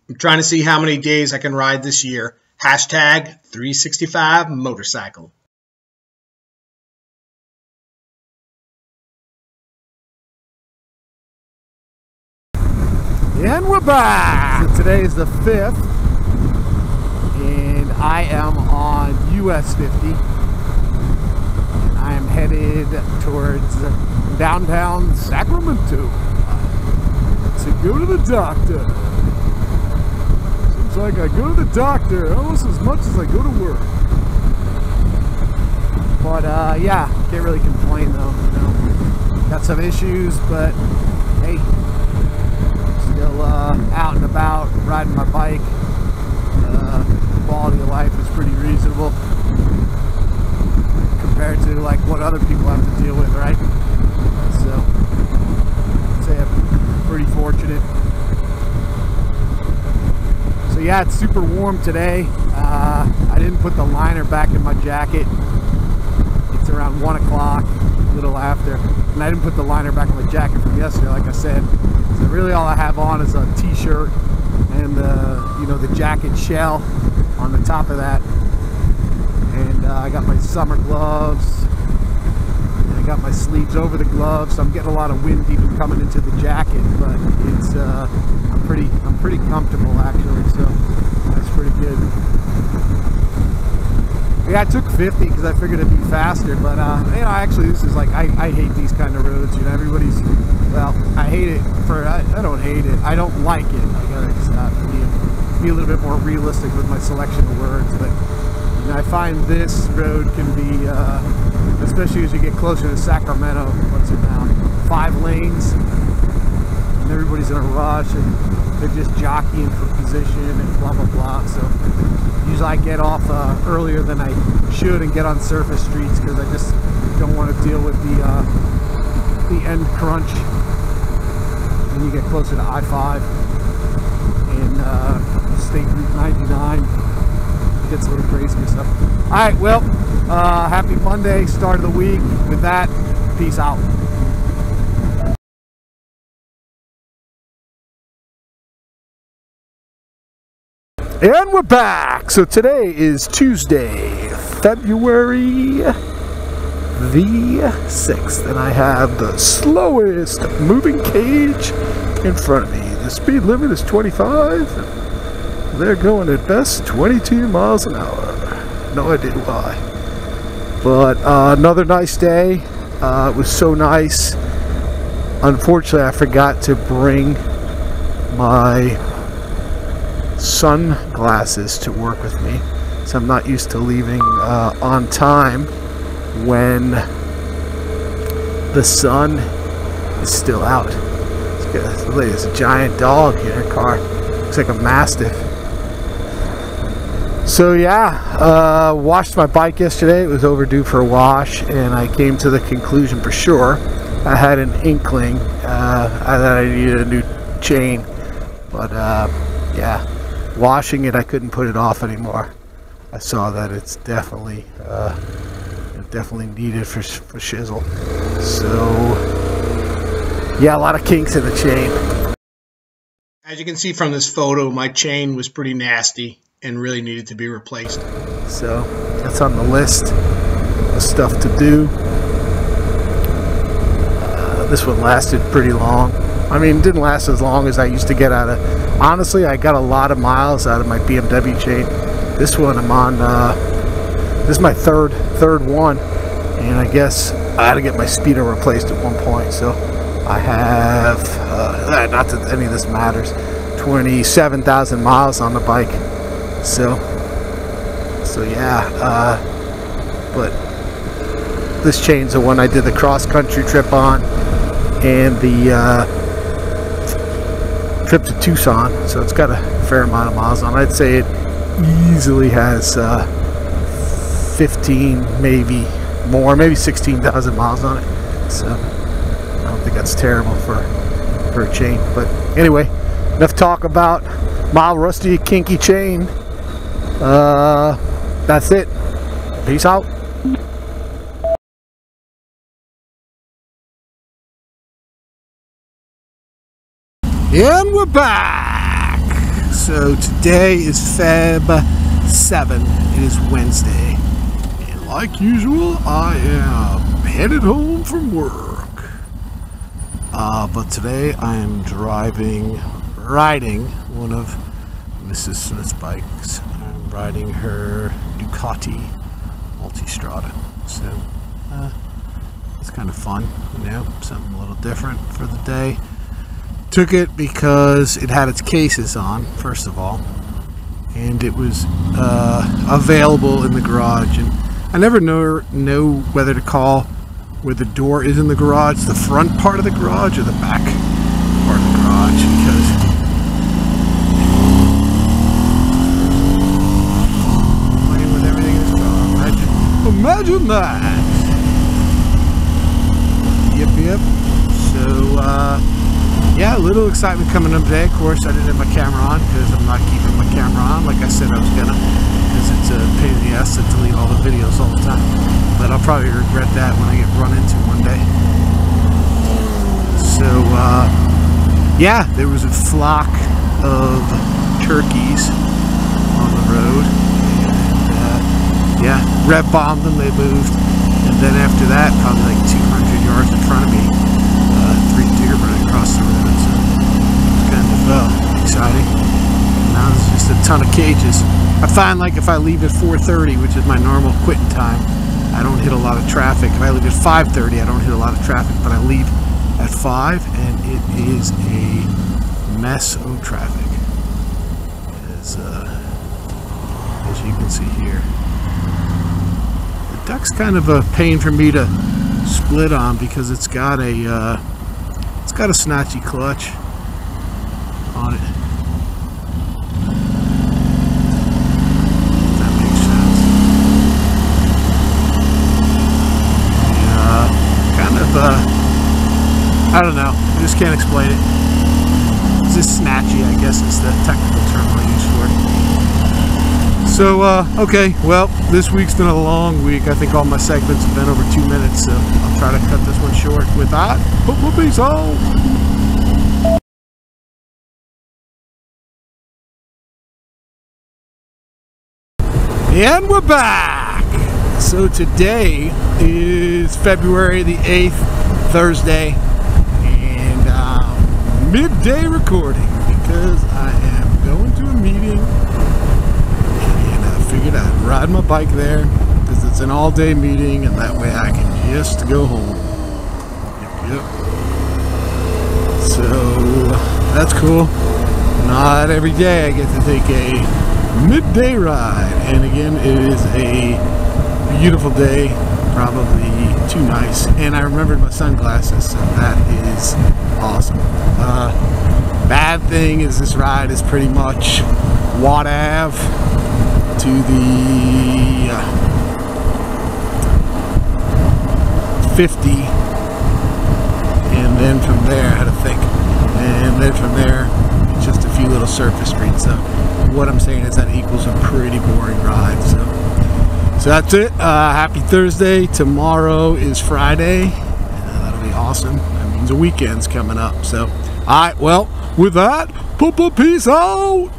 I'm trying to see how many days I can ride this year. Hashtag 365 motorcycle. And we're back! So today is the 5th, and I am on US 50. And I am headed towards downtown Sacramento to go to the doctor. Seems like I go to the doctor almost as much as I go to work. But yeah, can't really complain though, you know. Got some issues, but hey, still out and about, riding my bike. Quality of life is pretty reasonable compared to like what other people have to deal with, right? So I'd say I'm pretty fortunate. So yeah, it's super warm today. I didn't put the liner back in my jacket. It's around 1 o'clock, a little after, and I didn't put the liner back in my jacket from yesterday, like I said. So really all I have on is a t-shirt and you know, the jacket shell on the top of that. And I got my summer gloves, and I got my sleeves over the gloves, so I'm getting a lot of wind even coming into the jacket, but it's I'm pretty comfortable actually, so that's pretty good. Yeah, I took 50 because I figured it'd be faster, but you know, actually this is like, I hate these kind of roads, you know. Everybody's, well, I hate it for, I don't hate it, I don't like it. I gotta be a little bit more realistic with my selection of words, but you know, I find this road can be, especially as you get closer to Sacramento, what's it now, 5 lanes, and everybody's in a rush, and they're just jockeying for position and blah blah blah. So usually I get off earlier than I should and get on surface streets because I just don't want to deal with the end crunch when you get closer to I-5 and State Route 99. It gets a little crazy and stuff. All right, well, happy Monday, start of the week. With that, peace out. And we're back. So today is Tuesday, February the 6th, and I have the slowest moving cage in front of me. The speed limit is 25. They're going at best 22 miles an hour. No idea why. But another nice day. It was so nice. Unfortunately, I forgot to bring my sunglasses to work with me, so I'm not used to leaving on time when the sun is still out. There's a giant dog in her car. Looks like a mastiff. So yeah, washed my bike yesterday. It was overdue for a wash, and I came to the conclusion for sure. I had an inkling that I needed a new chain, but yeah, washing it, I couldn't put it off anymore. I saw that it's definitely needed for shizzle. So yeah, a lot of kinks in the chain. As you can see from this photo, my chain was pretty nasty and really needed to be replaced. So that's on the list of stuff to do. This one lasted pretty long. I mean, it didn't last as long as I used to get out of. Honestly, I got a lot of miles out of my BMW chain. This one I'm on, this is my third one, and I guess I had to get my speedo replaced at one point. So I have, not that any of this matters, 27,000 miles on the bike. So yeah, but this chain's the one I did the cross-country trip on, and the trip to Tucson, so it's got a fair amount of miles on it. I'd say it easily has 15, maybe more, maybe 16,000 miles on it. So I don't think that's terrible for a chain. But anyway, enough talk about my rusty, kinky chain. That's it. Peace out. And we're back. So today is Feb 7. It is Wednesday. And like usual, I am headed home from work. But today I am riding one of Mrs. Smith's bikes. I'm riding her Ducati Multistrada. So it's kind of fun, you know, something a little different for the day. Took it because it had its cases on, first of all, and it was available in the garage. And I never know whether to call where the door is in the garage the front part of the garage or the back part of the garage, because playing with everything in this car. Imagine that. Yep. So yeah, a little excitement coming up today. Of course, I didn't have my camera on because I'm not keeping my camera on like I said I was gonna, because it's a pain in the ass to delete all the videos all the time. But I'll probably regret that when I get run into one day. So yeah, there was a flock of turkeys on the road, and yeah, rev bombed them. They moved, and then after that, probably like 200 yards in front of me, 3 deer running across the road. Exciting. Now there's just a ton of cages. I find like if I leave at 4:30, which is my normal quitting time, I don't hit a lot of traffic. If I leave at 5:30, I don't hit a lot of traffic, but I leave at 5 and it is a mess of traffic, as you can see here. The duck's kind of a pain for me to split on because it's got a snatchy clutch on it. If that makes sense. Yeah, kind of I don't know. I just can't explain it. It's just snatchy, I guess is the technical term I use for it. So okay, well, this week's been a long week. I think all my segments have been over 2 minutes, so I'll try to cut this one short. With that, peace out. And we're back! So today is February the 8th, Thursday, and midday recording because I am going to a meeting, and I figured I'd ride my bike there because it's an all-day meeting, and that way I can just go home. Yep. So that's cool. Not every day I get to take a midday ride, and again it is a beautiful day, probably too nice, and I remembered my sunglasses, so that is awesome. Bad thing is this ride is pretty much Watt Ave to the 50, and then from there I had to think, and then from there it's just a few little surface streets. So what I'm saying is that equals a pretty boring ride. So that's it. Happy Thursday. Tomorrow is Friday. That'll be awesome. That means a weekend's coming up. So, alright, well, with that, peace out.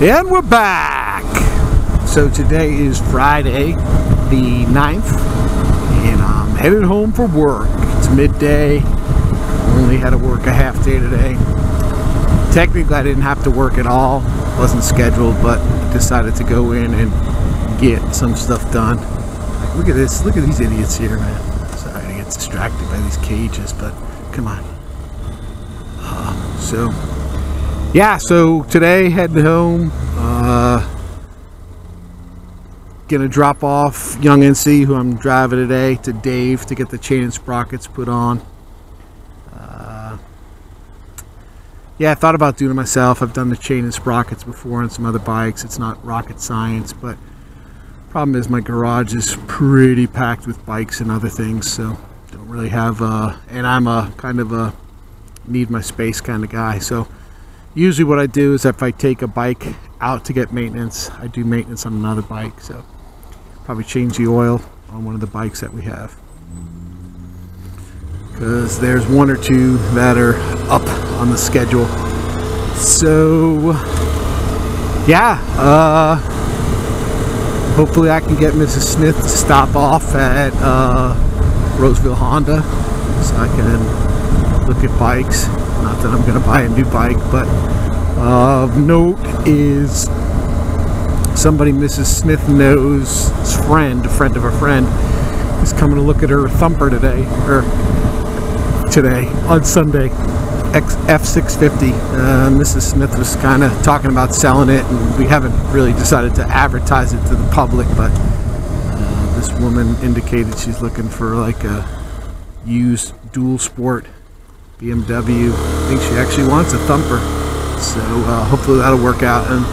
And we're back. So today is Friday the 9th, and I'm headed home for work. It's midday. Only had to work a half day today. Technically I didn't have to work at all, wasn't scheduled, but decided to go in and get some stuff done. Like, look at this, look at these idiots here, man. Sorry to get distracted by these cages, but come on. So yeah, so today heading home, gonna drop off young NC, who I'm driving today, to Dave to get the chain and sprockets put on. Yeah, I thought about doing it myself. I've done the chain and sprockets before on some other bikes. It's not rocket science, but problem is my garage is pretty packed with bikes and other things, so don't really have and I'm a kind of a need my space kind of guy. So usually what I do is if I take a bike out to get maintenance, I do maintenance on another bike. So probably change the oil on one of the bikes that we have. because there's one or two that are up on the schedule. So yeah, hopefully I can get Mrs. Smith to stop off at Roseville Honda so I can look at bikes. Not that I'm going to buy a new bike, but note is somebody Mrs. Smith knows, a friend of a friend, is coming to look at her Thumper today on Sunday, F650. Mrs. Smith was kind of talking about selling it, and we haven't really decided to advertise it to the public, but this woman indicated she's looking for like a used dual sport BMW. I think she actually wants a Thumper, so hopefully that'll work out, and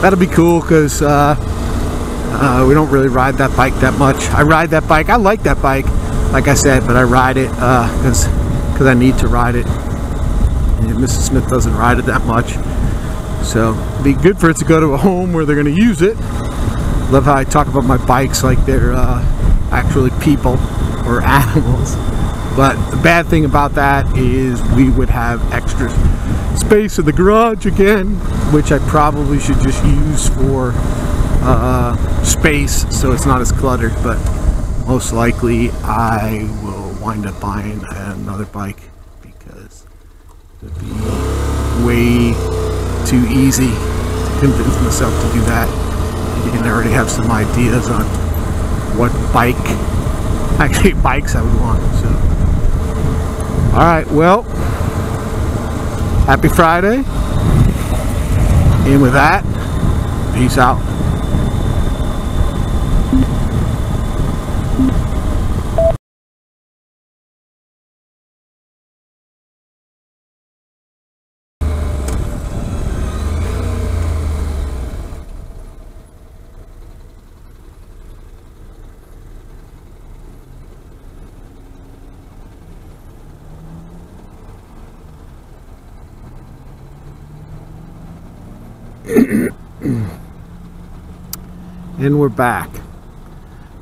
that'll be cool because we don't really ride that bike that much. I ride that bike, I like that bike, like I said, but I ride it because I need to ride it. And Mrs. Smith doesn't ride it that much, so it'd be good for it to go to a home where they're going to use it. Love how I talk about my bikes like they're actually people or animals. But the bad thing about that is we would have extra space in the garage again, which I probably should just use for space so it's not as cluttered. But most likely I will wind up buying another bike because it'd be way too easy to convince myself to do that. And I already have some ideas on what bikes I would want. So, all right, well, happy Friday, and with that, peace out. And we're back.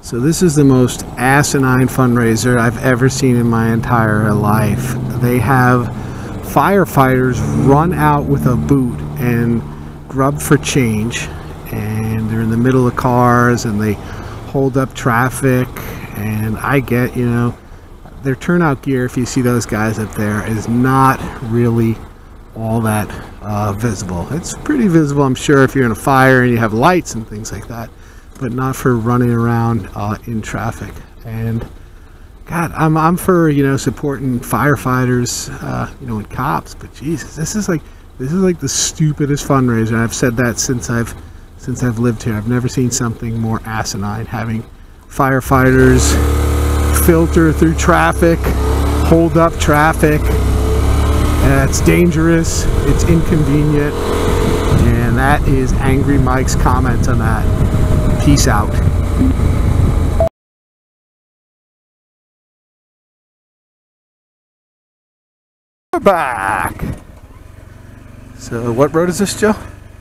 So this is the most asinine fundraiser I've ever seen in my entire life. They have firefighters run out with a boot and grub for change, and they're in the middle of cars and they hold up traffic, and I get, you know, their turnout gear, if you see those guys up there, is not really all that visible. It's pretty visible, I'm sure, if you're in a fire and you have lights and things like that, but not for running around in traffic. And God, I'm for, you know, supporting firefighters, you know, and cops, but Jesus, this is like the stupidest fundraiser. I've said that since I've lived here. I've never seen something more asinine. Having firefighters filter through traffic, hold up traffic. It's dangerous, it's inconvenient, and that is Angry Mike's comment on that. Peace out. We're back. So what road is this, Joe?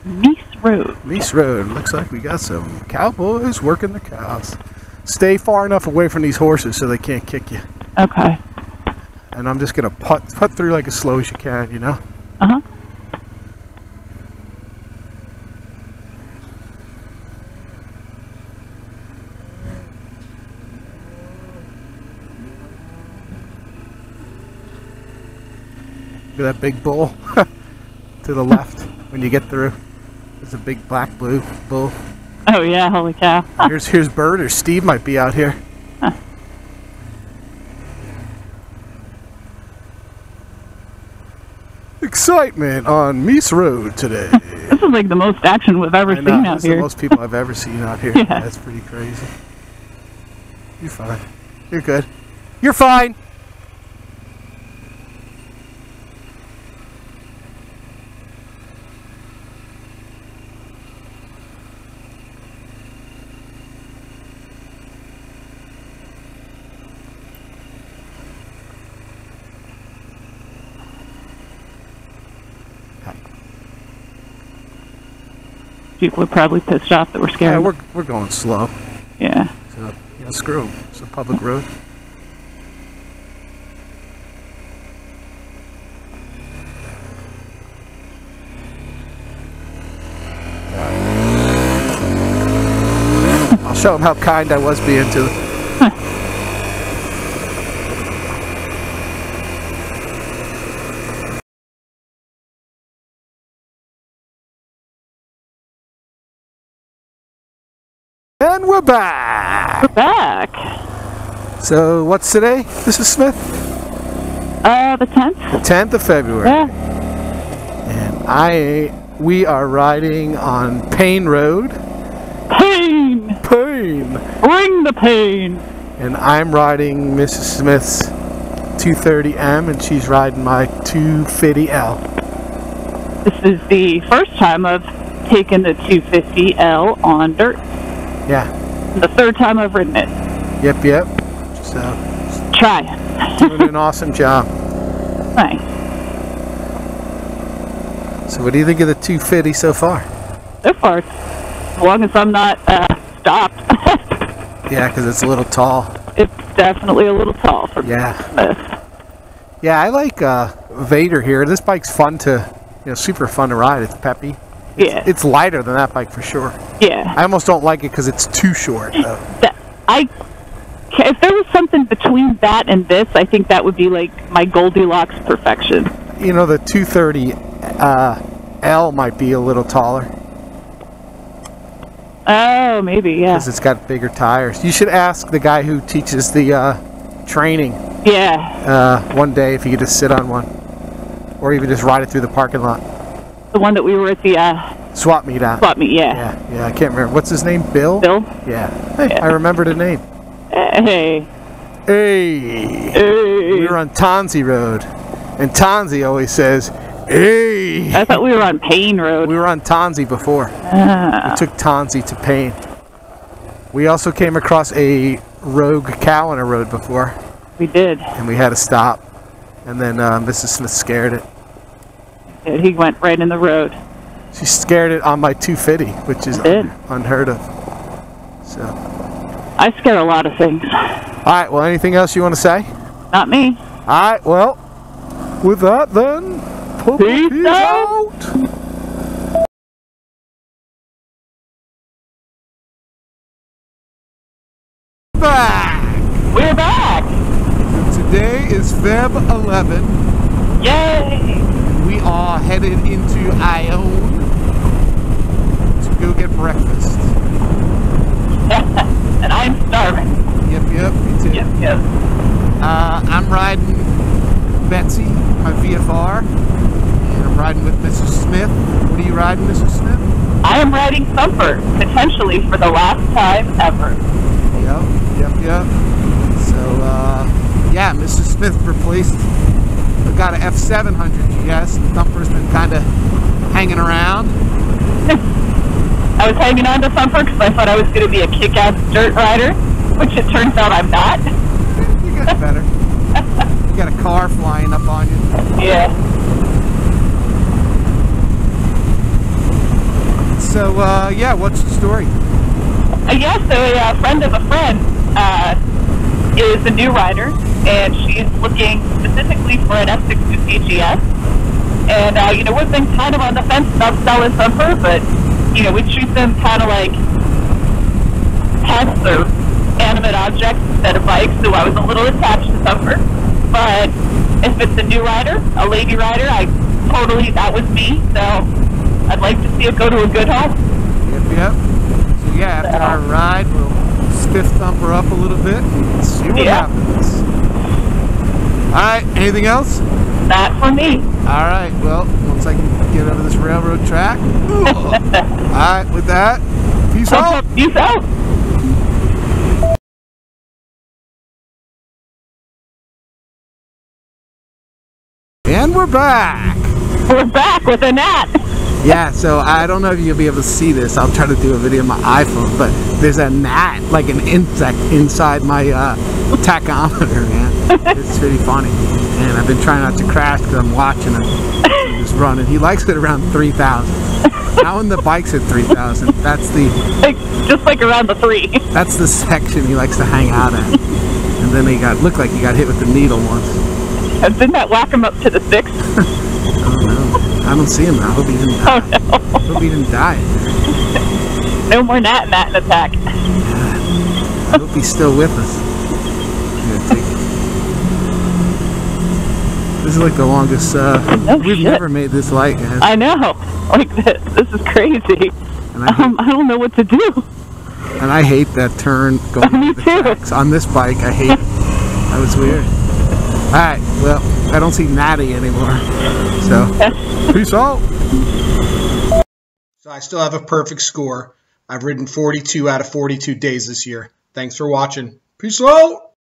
Meese Road. Meese Road. Looks like we got some cowboys working the cows. Stay far enough away from these horses so they can't kick you. Okay. And I'm just gonna putt through like as slow as you can, you know? Uh-huh. Look at that big bull to the left when you get through. There's a big black bull. Oh yeah, holy cow. Here's Bert, or Steve might be out here. Huh. Excitement on Meese Road today. This is like the most action we've ever seen out this here. is the most people I've ever seen out here. Yeah. That's pretty crazy. You're fine. You're good. You're fine. People are probably pissed off that we're scared. Yeah, we're going slow. Yeah. So, you know, screw 'em. It's a public road. show them how kind I was being to them. And we're back. We're back. So what's today, Mrs. Smith? The 10th. The 10th of February. Yeah. And we are riding on Payne Road. Pain. Payne. Bring the pain. And I'm riding Mrs. Smith's 230M, and she's riding my 250L. This is the first time I've taken the 250L on dirt. Yeah. The third time I've ridden it. Yep. So, Try it. doing an awesome job. Thanks. So what do you think of the 250 so far? So far, as long as I'm not stopped. Yeah, because it's a little tall. It's definitely a little tall for Yeah. this. Yeah, I like Vader here. This bike's fun to, super fun to ride. It's peppy. Yeah. It's lighter than that bike for sure. Yeah. I almost don't like it because it's too short, though. If there was something between that and this, I think that would be like my Goldilocks perfection. The 230 L might be a little taller Oh, maybe, yeah. because it's got bigger tires. You should ask the guy who teaches the training Yeah. one day if you could just sit on one, or even just ride it through the parking lot. The one that we were at the Swap meet at. swap meet, yeah. Yeah, I can't remember. What's his name? Bill? Bill? Yeah. Hey, Yeah. I remember the name. Hey. Hey. Hey. We were on Tonzi Road, and Tonzi always says, hey. I thought we were on Payne Road. We were on Tonzi before. We took Tonzi to Payne. We also came across a rogue cow on a road before, We did. and we had to stop. And then Mrs. Smith scared it. And he went right in the road. She scared it on my 250, which is Did. unheard of. So, I scare a lot of things. all right. Well, anything else you want to say? Not me. All right. Well, with that then, Peace out. Back. We're back. Today is Feb 11. Yay. We are headed into Ione to go get breakfast. And I'm starving. Yep, me too. Yep. I'm riding Betsy, my VFR, and I'm riding with Mrs. Smith. What are you riding, Mrs. Smith? I am riding Thumper, potentially for the last time ever. Yep. So, yeah, Mrs. Smith replaced, got an F700 GS. The Thumper's been kind of hanging around. I was hanging on to Thumper because I thought I was going to be a kick-ass dirt rider, which it turns out I'm not. You get better. You got a car flying up on you. Yeah. So, yeah, what's the story? Yeah, so a friend of a friend is a new rider, and she's looking specifically for an F650 GS. And, we've been kind of on the fence about selling Thumper, but, we treat them kind of like pets or animate objects instead of bikes, so I was a little attached to Thumper. But if it's a new rider, a lady rider, that was me, so I'd like to see it go to a good home. Yep. So yeah, after our ride, we'll spiff Thumper up a little bit and see what happens. Alright, anything else? Not for me. Alright, well, once I can get over this railroad track. Alright, with that, peace out. Peace out. And we're back. We're back with a gnat. Yeah, so I don't know if you'll be able to see this. I'll try to do a video on my iPhone, but there's a gnat, like an insect, inside my tachometer, man. It's pretty funny. And I've been trying not to crash because I'm watching him. He's running. He likes it around 3,000. Now when the bike's at 3,000, that's the... Just like around the 3. That's the section he likes to hang out at. And then looked like he got hit with the needle once. Didn't that whack him up to the 6? Oh no. I don't see him now. I hope he didn't die. Oh no. I hope he didn't die. No more gnat in that attack. I hope he's still with us. I'm gonna take it. This is like the longest, we've never made this light, guys. I know. Like this. This is crazy. And I don't know what to do. And I hate that turn going Me to the too. tracks. On this bike, I hate it. That was weird. Alright, well, I don't see Natty anymore. So, peace out. So I still have a perfect score. I've ridden 42 out of 42 days this year. Thanks for watching. Peace out.